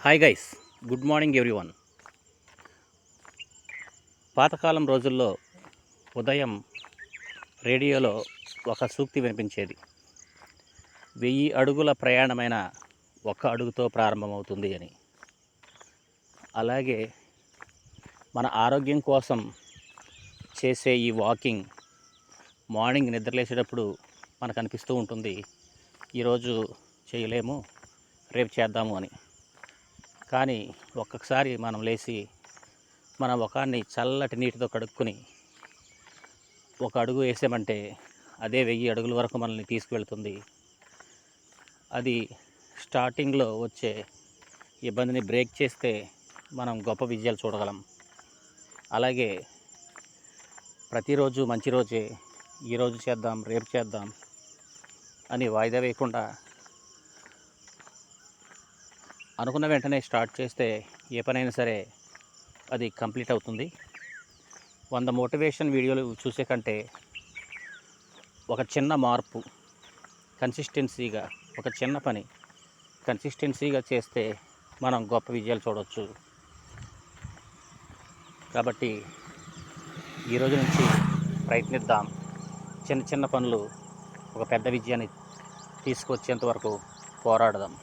Hi guys, good morning everyone. పాతకాలం రోజుల్లో ఉదయం రేడియోలో ఒక సూక్తి వినిపించేది. 1000 అడుగుల ప్రయాణమైన ఒక్క అడుగుతో ప్రారంభమవుతుంది అని. అలాగే మన ఆరోగ్యం కోసం చేసే ఈ వాకింగ్ మార్నింగ్ నిద్రలేసేటప్పుడు మనకు అనిపిస్తూ ఉంటుంది, ఈరోజు చేయలేము, రేపు చేద్దాము అని. కానీ ఒక్కొక్కసారి మనం లేచి మన ముఖాన్ని చల్లటి నీటితో కడుక్కొని ఒక అడుగు వేసామంటే అదే 1000 అడుగుల వరకు మనల్ని తీసుకువెళ్తుంది. అది స్టార్టింగ్లో వచ్చే ఇబ్బందిని బ్రేక్ చేస్తే మనం గొప్ప విజయాలు చూడగలం. అలాగే ప్రతిరోజు మంచి రోజే, ఈరోజు చేద్దాం, రేపు చేద్దాం అని వాయిదా వేయకుండా అనుకున్న వెంటనే స్టార్ట్ చేస్తే ఏ పనైనా సరే అది కంప్లీట్ అవుతుంది. 100 మోటివేషన్ వీడియోలు చూసే కంటే ఒక చిన్న మార్పు కన్సిస్టెన్సీగా, ఒక చిన్న పని కన్సిస్టెన్సీగా చేస్తే మనం గొప్ప విజయాలు చూడవచ్చు. కాబట్టి ఈరోజు నుంచి ప్రయత్నిద్దాం. చిన్న చిన్న పనులు ఒక పెద్ద విజయాన్ని తీసుకొచ్చేంత వరకు పోరాడదాం.